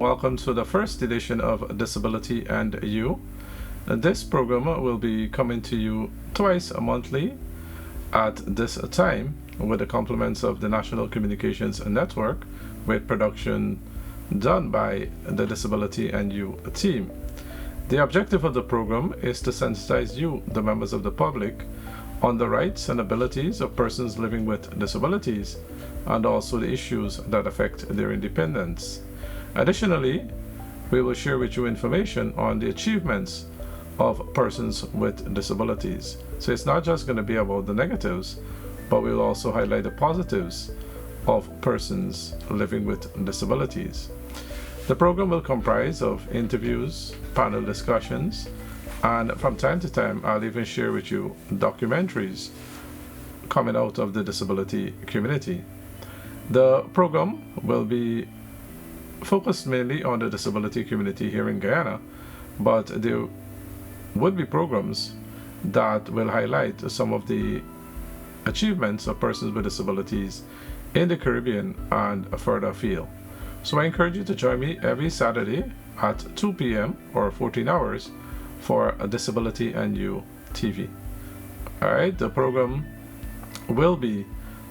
welcome to the first edition of Disability and You. This program will be coming to you twice monthly at this time with the compliments of the National Communications Network with production done by the Disability and You team. The objective of the program is to sensitize you, the members of the public, on the rights and abilities of persons living with disabilities and also the issues that affect their independence. Additionally, we will share with you information on the achievements of persons with disabilities. So it's not just going to be about the negatives, but we'll also highlight the positives of persons living with disabilities. The program will comprise of interviews, panel discussions, and from time to time I'll even share with you documentaries coming out of the disability community. The program will be focused mainly on the disability community here in Guyana, but there would be programs that will highlight some of the achievements of persons with disabilities in the Caribbean and further afield. So I encourage you to join me every Saturday at 2 p.m. or 14 hours for a Disability and You TV. Alright, the program will be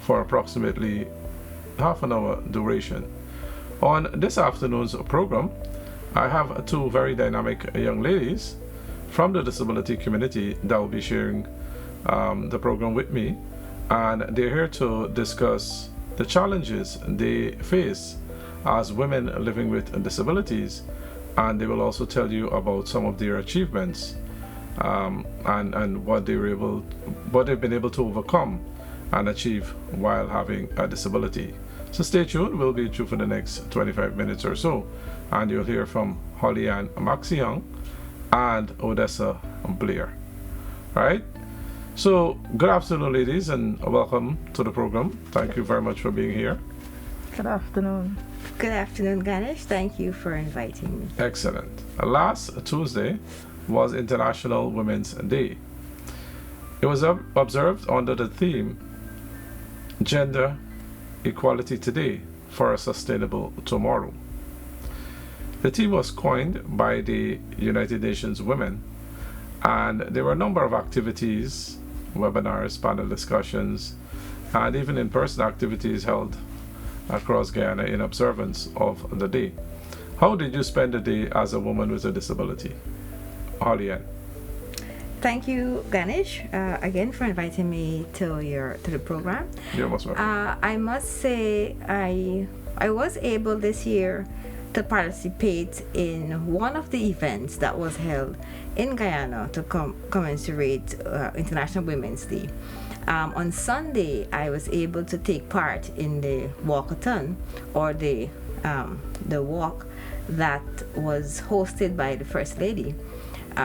for approximately half an hour duration. On this afternoon's program, I have two very dynamic young ladies from the disability community that will be sharing the program with me, and they're here to discuss the challenges they face as women living with disabilities, and they will also tell you about some of their achievements and what they've been able to overcome and achieve while having a disability. So stay tuned, we'll be through for the next 25 minutes or so, and you'll hear from Holly Ann Maxiang and Odessa Blair. Alright? So, good afternoon, ladies, and welcome to the program. Thank you very much for being here. Good afternoon. Good afternoon, Ganesh. Thank you for inviting me. Excellent. Last Tuesday was International Women's Day. It was observed under the theme Gender Equality Today for a Sustainable Tomorrow. The theme was coined by the United Nations Women, and there were a number of activities, webinars, panel discussions, and even in-person activities held across Guyana in observance of the day. How did you spend the day as a woman with a disability? Holly Ann. Thank you, Ganesh, again for inviting me to the program. You're most welcome. I must say I was able this year to participate in one of the events that was held in Guyana to commemorate International Women's Day. On Sunday, I was able to take part in the walkathon, or the walk that was hosted by the First Lady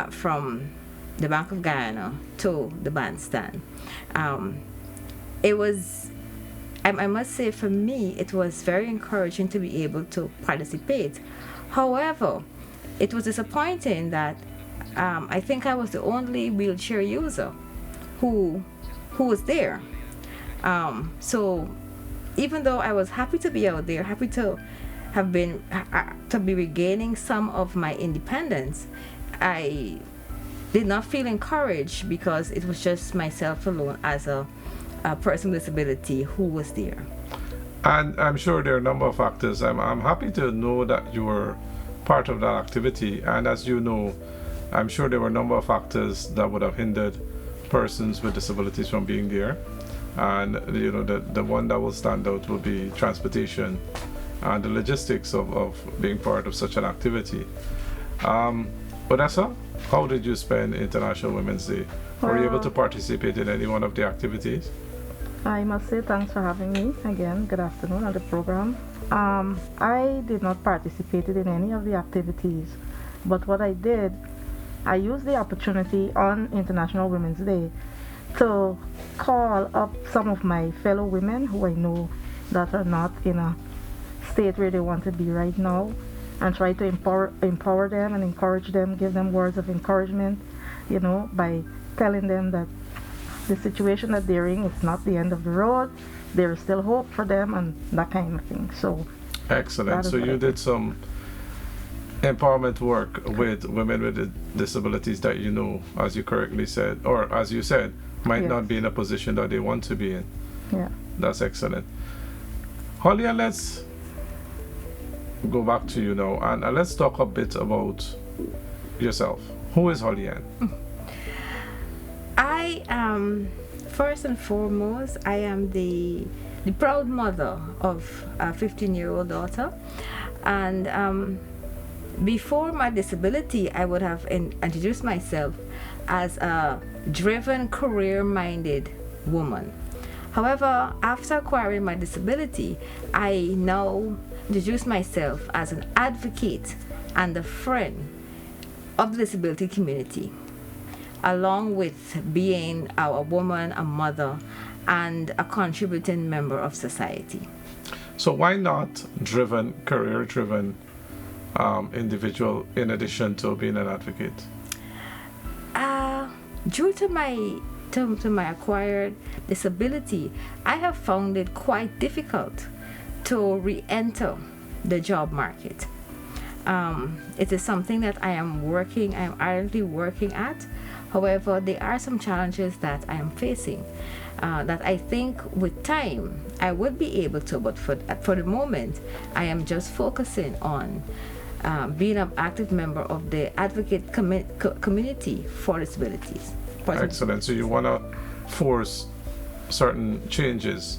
from the Bank of Guyana to the bandstand. It was, I must say, for me, it was very encouraging to be able to participate. However, it was disappointing that I think I was the only wheelchair user who was there. So even though I was happy to be out there, happy to have been to be regaining some of my independence, I did not feel encouraged because it was just myself alone as a person with disability who was there. And I'm sure there are a number of factors. I'm happy to know that you were part of that activity, and as you know, I'm sure there were a number of factors that would have hindered persons with disabilities from being there, and you know the one that will stand out will be transportation and the logistics of being part of such an activity. Odessa, how did you spend International Women's Day? Were you able to participate in any one of the activities? I must say thanks for having me again. Good afternoon on the program. I did not participate in any of the activities, but what I did, I used the opportunity on International Women's Day to call up some of my fellow women who I know that are not in a state where they want to be right now, and try to empower them and encourage them, give them words of encouragement, you know, by telling them that the situation that they're in is not the end of the road. There is still hope for them and that kind of thing. So excellent. So you did some empowerment work with women with disabilities that you know, as you correctly said, or as you said, might Yes. not be in a position that they want to be in. Yeah. That's excellent. Holly, let's go back to you now, and let's talk a bit about yourself. Who is Holly Ann? I am, first and foremost, I am the proud mother of a 15-year-old daughter. And before my disability, I would have introduced myself as a driven, career-minded woman. However, after acquiring my disability, I now introduce myself as an advocate and a friend of the disability community, along with being a woman, a mother, and a contributing member of society. So why not driven, career-driven individual in addition to being an advocate? Due to my acquired disability, I have found it quite difficult to re-enter the job market. It is something that I am currently working at. However, there are some challenges that I am facing that I think with time I would be able to, but for the moment, I am just focusing on being an active member of the advocate community for disabilities. Excellent. So you want to force certain changes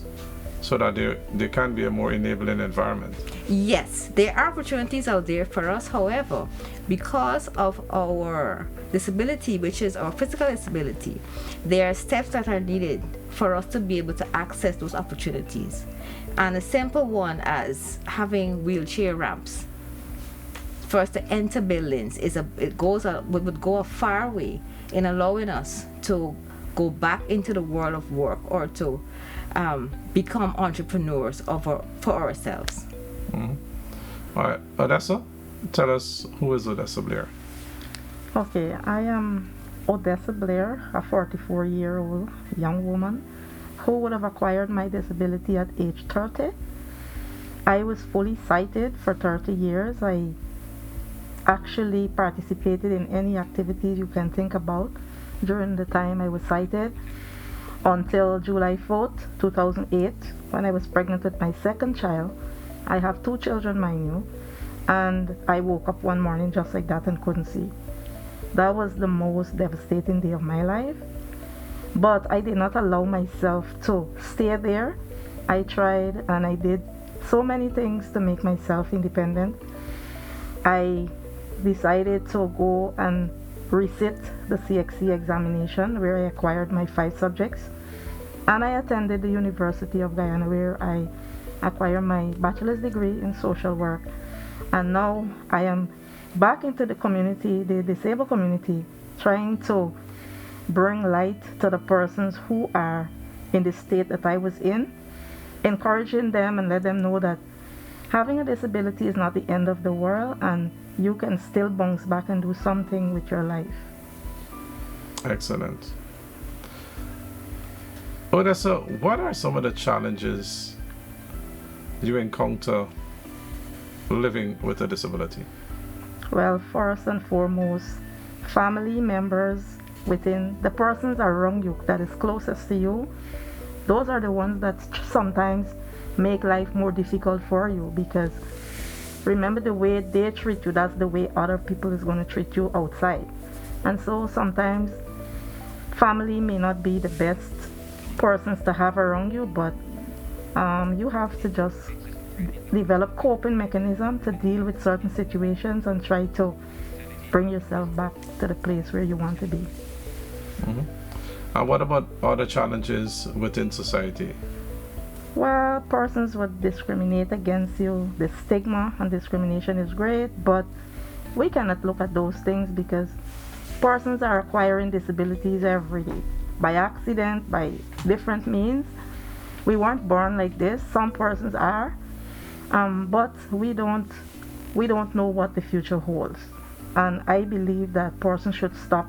so that there can be a more enabling environment. Yes, there are opportunities out there for us. However, because of our disability, which is our physical disability, there are steps that are needed for us to be able to access those opportunities. And a simple one as having wheelchair ramps for us to enter buildings would go a far way in allowing us to go back into the world of work or to become entrepreneurs for ourselves. Mm-hmm. All right, Odessa, tell us, who is Odessa Blair? Okay, I am Odessa Blair, a 44-year-old young woman who would have acquired my disability at age 30. I was fully sighted for 30 years. I actually participated in any activities you can think about during the time I was sighted until July 4th, 2008, when I was pregnant with my second child. I have 2 children, mind you, and I woke up one morning just like that and couldn't see. That was the most devastating day of my life, but I did not allow myself to stay there. I tried and I did so many things to make myself independent. I decided to go and resit the CXC examination where I acquired my 5 subjects, and I attended the University of Guyana where I acquired my bachelor's degree in social work. And now I am back into the community, the disabled community, trying to bring light to the persons who are in the state that I was in, encouraging them and let them know that having a disability is not the end of the world and you can still bounce back and do something with your life. Excellent. Odessa, what are some of the challenges you encounter living with a disability? Well, first and foremost, family members within the persons around you that is closest to you, those are the ones that sometimes make life more difficult for you, because remember, the way they treat you, that's the way other people is going to treat you outside. And so sometimes family may not be the best persons to have around you, but you have to just develop coping mechanism to deal with certain situations and try to bring yourself back to the place where you want to be. Mm-hmm. And what about other challenges within society? Well, persons would discriminate against you. The stigma and discrimination is great, but we cannot look at those things because persons are acquiring disabilities every day by accident, by different means. We weren't born like this. Some persons are, but we don't know what the future holds. And I believe that persons should stop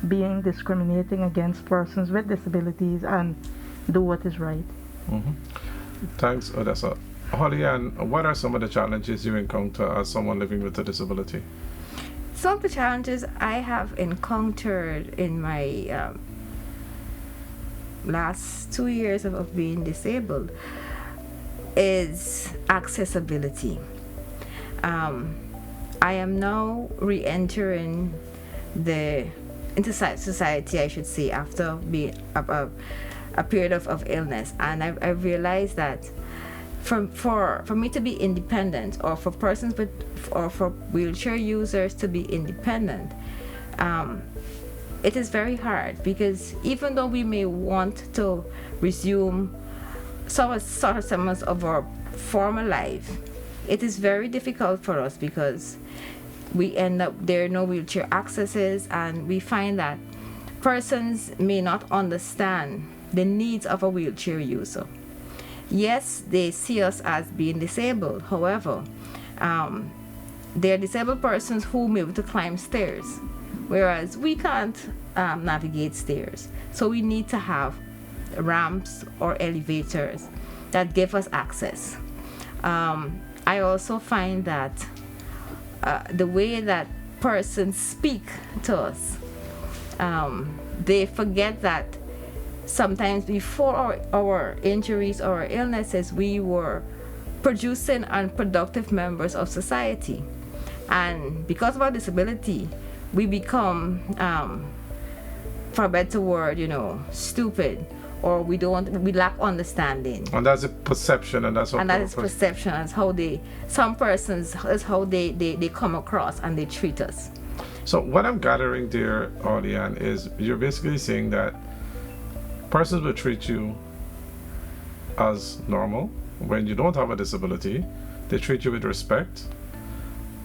being discriminating against persons with disabilities and do what is right. Mm-hmm. Thanks, Odessa. Holly Ann, what are some of the challenges you encounter as someone living with a disability? Some of the challenges I have encountered in my last 2 years of being disabled is accessibility. I am now re-entering into society, I should say, after being a period of illness, and I realized that for me to be independent, or for persons with, or for wheelchair users to be independent, it is very hard, because even though we may want to resume some sort of semblance of our former life, it is very difficult for us, because we end up, there are no wheelchair accesses, and we find that persons may not understand the needs of a wheelchair user. Yes, they see us as being disabled. However, there are disabled persons who may be able to climb stairs, whereas we can't navigate stairs. So we need to have ramps or elevators that give us access. I also find that the way that persons speak to us, they forget that sometimes before our injuries or our illnesses, we were producing unproductive members of society. And because of our disability, we become, for a better word, stupid, or we lack understanding. And that's a perception, and that's what. And that is perception, as how some persons, is how they come across and they treat us. So what I'm gathering there, Orlean, is you're basically saying that persons will treat you as normal. When you don't have a disability, they treat you with respect.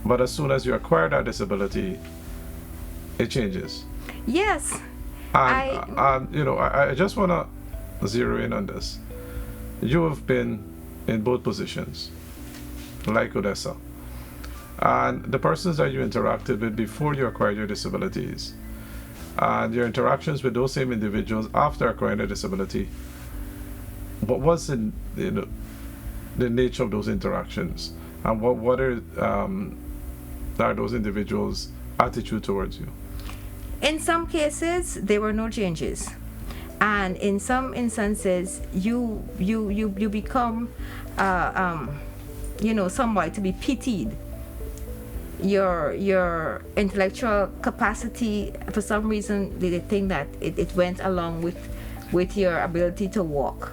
But as soon as you acquire that disability, it changes. Yes. And I just want to zero in on this. You have been in both positions, like Odessa. And the persons that you interacted with before you acquired your disabilities, and your interactions with those same individuals after acquiring a disability, what was the nature of those interactions, and what are those individuals' attitude towards you? In some cases, there were no changes, and in some instances, you become, somewhat to be pitied. Your intellectual capacity, for some reason, they think that it went along with your ability to walk.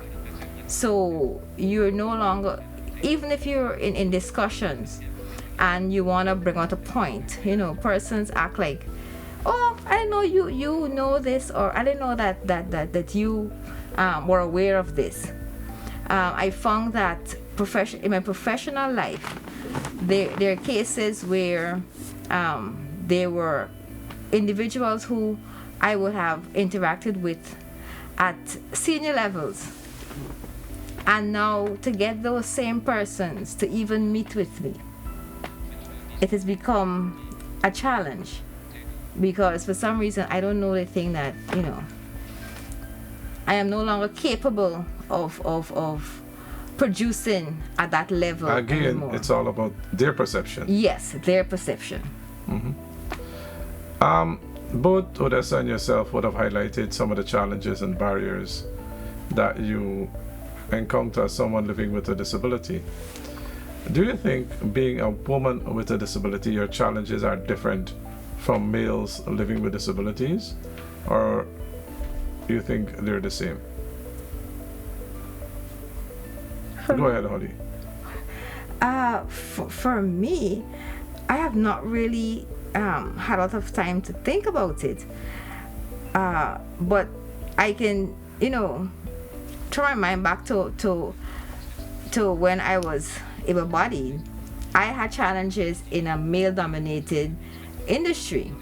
So you're no longer, even if you're in discussions and you want to bring out a point, persons act like, oh, I didn't know you know this, or I didn't know that you were aware of this. I found that in my professional life, there are cases where there were individuals who I would have interacted with at senior levels, and now to get those same persons to even meet with me, it has become a challenge, because for some reason, I don't know, the thing that I am no longer capable of producing at that level anymore. It's all about their perception. Yes, their perception. Both Odessa and yourself would have highlighted some of the challenges and barriers that you encounter as someone living with a disability. Do you think, being a woman with a disability, your challenges are different from males living with disabilities, or do you think they're the same? Go ahead, Holly. For me, I have not really had a lot of time to think about it. But I can, throw my mind back to when I was able-bodied. I had challenges in a male-dominated industry,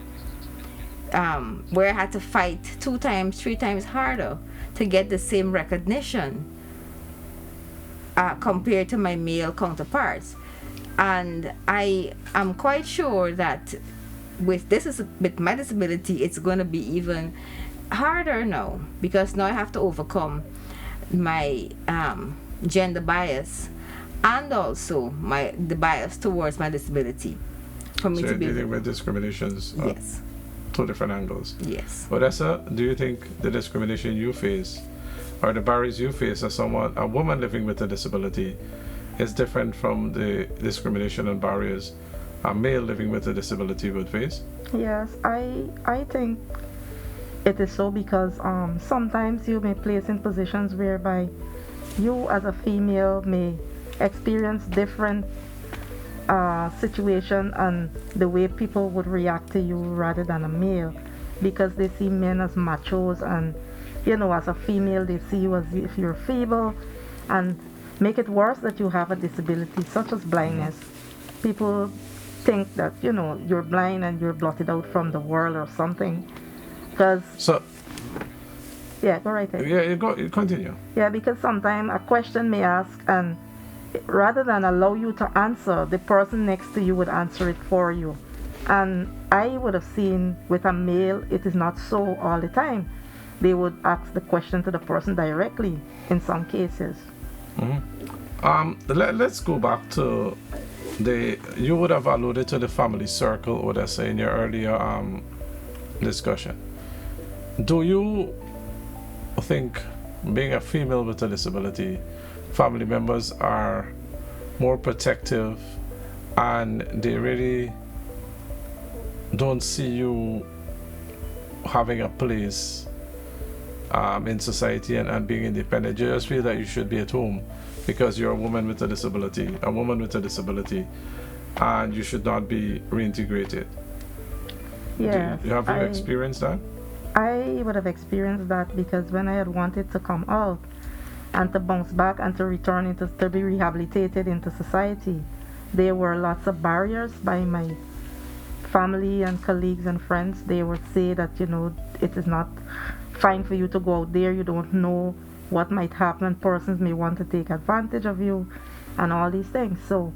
where I had to fight 2 times, 3 times harder to get the same recognition compared to my male counterparts. And I am quite sure that with my disability, it's going to be even harder now, because now I have to overcome my gender bias and also the bias towards my disability for me So to you're be dealing with discriminations at yes, two different angles. yes. Odessa, do you think the discrimination you face or the barriers you face as a woman living with a disability, is different from the discrimination and barriers a male living with a disability would face? Yes, I think it is so because sometimes you may place in positions whereby you as a female may experience different situation and the way people would react to you rather than a male, because they see men as machos, and as a female they see you as if you're feeble, and make it worse that you have a disability such as blindness. People think that you're blind and you're blotted out from the world or something, because So yeah, go right ahead. yeah, you continue. Yeah, because sometimes a question may ask, and rather than allow you to answer, the person next to you would answer it for you. And I would have seen with a male, it is not so all the time. They would ask the question to the person directly in some cases. Let's go back to you would have alluded to the family circle, Odessa, in your earlier discussion. Do you think, being a female with a disability, family members are more protective and they really don't see you having a place in society and being independent? You just feel that you should be at home because you're a woman with a disability, and you should not be reintegrated? Yes, Have you experienced that? I would have experienced that because when I had wanted to come out and to bounce back and to return to be rehabilitated into society, there were lots of barriers by my family and colleagues and friends. They would say that it is not fine for you to go out there. You don't know what might happen. Persons may want to take advantage of you and all these things. So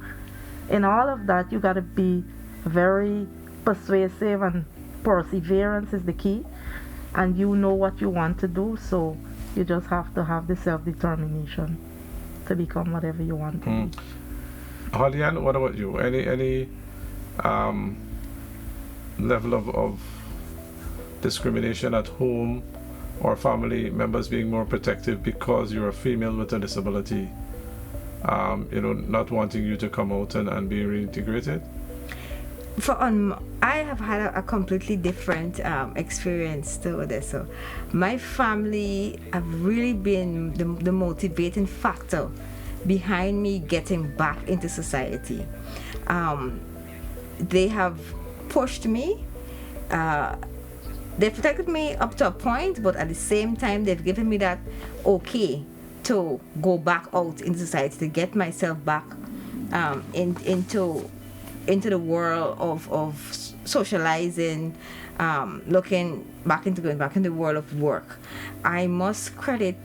in all of that, you got to be very persuasive, and perseverance is the key, and you know what you want to do, so you just have to have the self-determination to become whatever you want to be. Holly-Ann, what about you? Any level of discrimination at home, or family members being more protective because you're a female with a disability, not wanting you to come out and be reintegrated? I have had a completely different experience to this. So my family have really been the motivating factor behind me getting back into society. They have pushed me. They protected me up to a point, but at the same time, they've given me that okay to go back out in society, to get myself back into the world of socializing, going back into the world of work. I must credit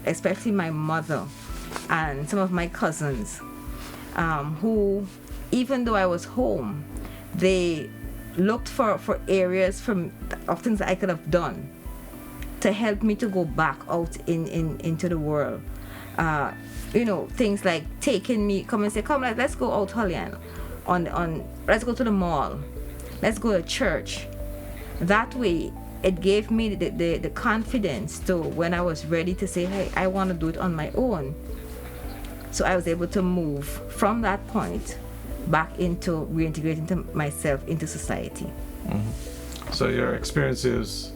especially my mother and some of my cousins, who, even though I was home, they looked for areas of things that I could have done to help me to go back out into the world. Things like taking me, come and say, come, let's go out, Holly-Ann, let's go to the mall, let's go to church. That way, it gave me the confidence to, when I was ready to say, hey, I want to do it on my own. So I was able to move from that point back into reintegrating myself into society. Mm-hmm. So your experiences,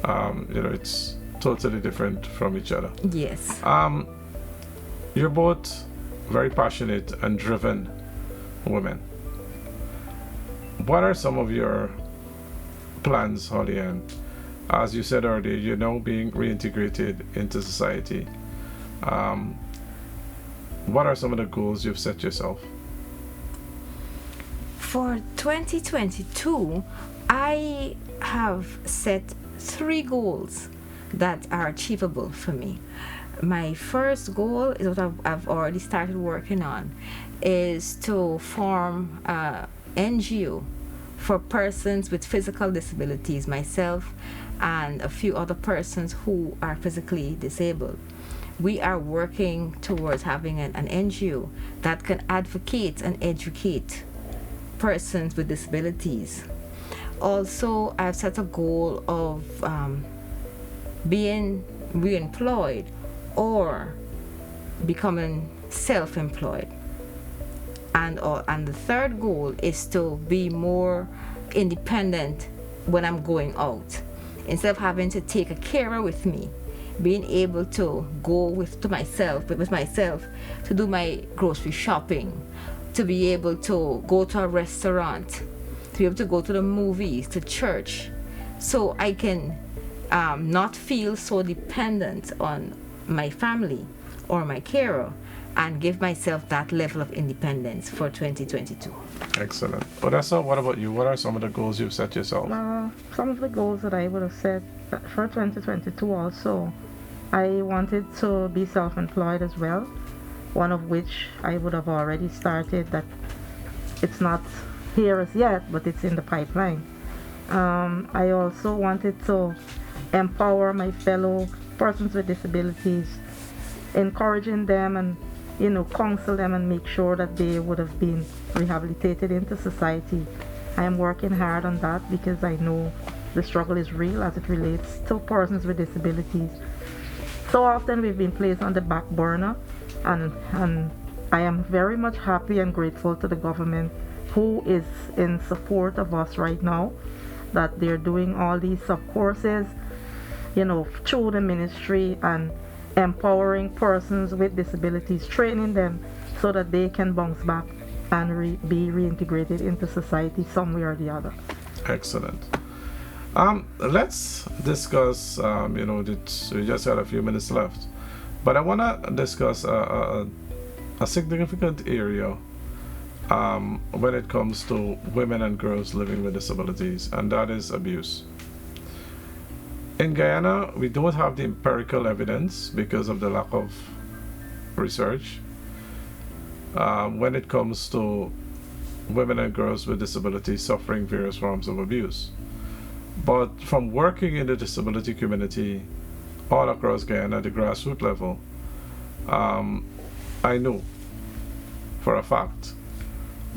it's totally different from each other. Yes. You're both very passionate and driven women. What are some of your plans, Holly-Ann? As you said earlier, you're now being reintegrated into society. What are some of the goals you've set yourself? For 2022, I have set 3 goals that are achievable for me. My first goal is what I've already started working on, is to form an NGO for persons with physical disabilities, myself and a few other persons who are physically disabled. we are working towards having an NGO that can advocate and educate persons with disabilities. Also, I've set a goal of being reemployed or becoming self-employed. And the third goal is to be more independent when I'm going out. Instead of having to take a carer with me, being able to go with myself to do my grocery shopping, to be able to go to a restaurant, to be able to go to the movies, to church, so I can not feel so dependent on my family or my carer, and give myself that level of independence for 2022. Excellent. Odessa, what about you? What are some of the goals you've set yourself? Some of the goals that I would have set for 2022 also, I wanted to be self-employed as well, one of which I would have already started. That it's not here as yet, but it's in the pipeline. I also wanted to empower my fellow persons with disabilities, encouraging them and counsel them and make sure that they would have been rehabilitated into society. I am working hard on that because I know the struggle is real as it relates to persons with disabilities. So often we've been placed on the back burner, and I am very much happy and grateful to the government who is in support of us right now, that they're doing all these sub-courses, through the ministry, and empowering persons with disabilities, training them so that they can bounce back and be reintegrated into society some way or the other. Excellent. Let's discuss, we just had a few minutes left, but I want to discuss a significant area when it comes to women and girls living with disabilities, and that is abuse. In Guyana, we don't have the empirical evidence because of the lack of research when it comes to women and girls with disabilities suffering various forms of abuse. But from working in the disability community all across Guyana at the grassroots level, I know for a fact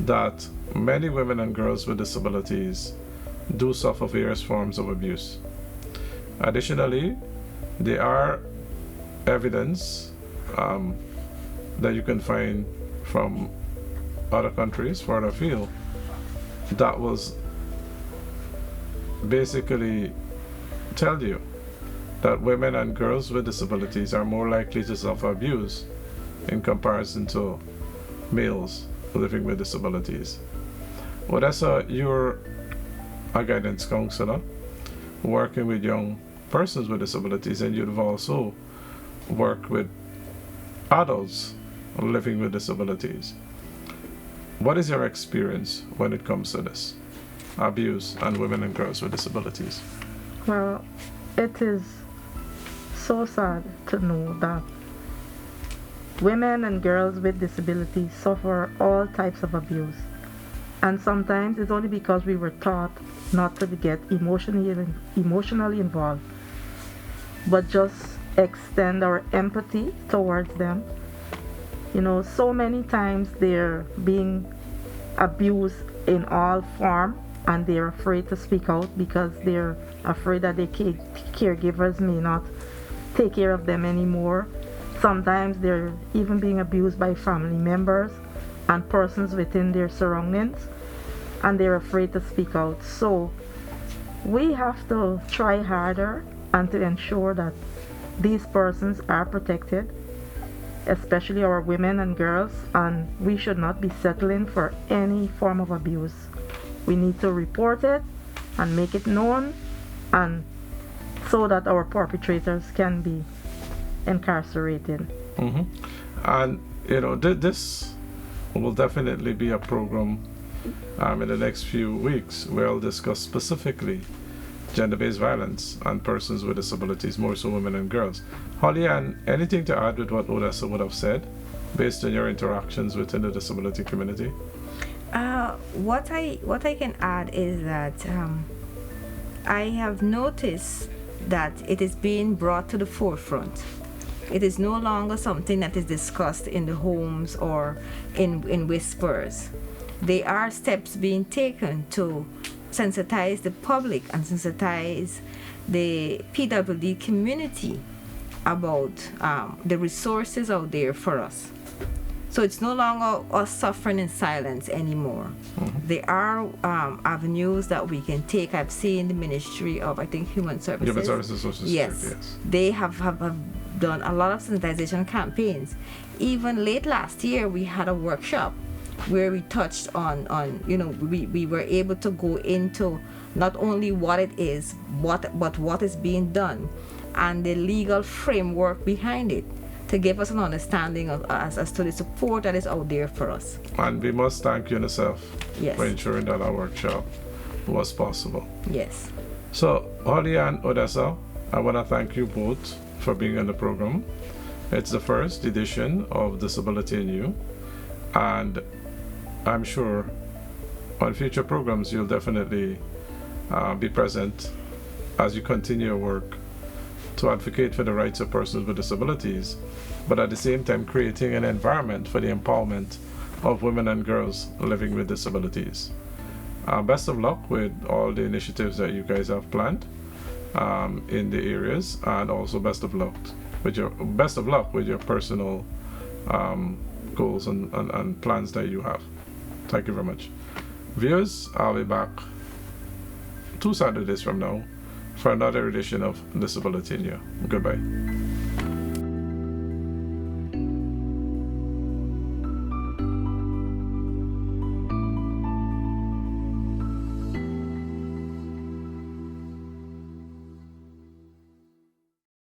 that many women and girls with disabilities do suffer various forms of abuse. Additionally, there are evidence that you can find from other countries further afield that was basically tell you that women and girls with disabilities are more likely to suffer abuse in comparison to males living with disabilities. Odessa, you're a guidance counselor working with young persons with disabilities, and you've also worked with adults living with disabilities. What is your experience when it comes to this abuse and women and girls with disabilities? Well, it is so sad to know that women and girls with disabilities suffer all types of abuse, and sometimes it's only because we were taught not to get emotionally involved, but just extend our empathy towards them. So many times they're being abused in all form, and they're afraid to speak out because they're afraid that their caregivers may not take care of them anymore. Sometimes they're even being abused by family members and persons within their surroundings, and they're afraid to speak out. So we have to try harder and to ensure that these persons are protected, especially our women and girls, and we should not be settling for any form of abuse. We need to report it and make it known, and so that our perpetrators can be incarcerated. Mm-hmm. And this will definitely be a program in the next few weeks where I'll discuss specifically gender-based violence and persons with disabilities, more so women and girls. Holly, and anything to add with what Odessa would have said based on your interactions within the disability community? What I can add is that I have noticed that it is being brought to the forefront It is no longer something that is discussed in the homes or in whispers. There are steps being taken to sensitize the public and sensitize the PWD community about the resources out there for us. So it's no longer us suffering in silence anymore. There are avenues that we can take. I've seen the Ministry of, I think, Human Services. Human Services, Social Yes. Security, yes. They have done a lot of sensitization campaigns. Even late last year, we had a workshop where we touched on we were able to go into not only what it is, but what is being done and the legal framework behind it, to give us an understanding of as to the support that is out there for us. And we must thank UNICEF Yes. for ensuring that our workshop was possible. Yes. So, Holly and Odessa, I want to thank you both for being on the program. It's the first edition of Disability in You, and I'm sure on future programs you'll definitely be present as you continue your work to advocate for the rights of persons with disabilities, but at the same time creating an environment for the empowerment of women and girls living with disabilities. Best of luck with all the initiatives that you guys have planned in the areas, and also best of luck with your personal goals and plans that you have. Thank you very much. Viewers, I'll be back 2 Saturdays from now for another edition of Disability in You. Goodbye.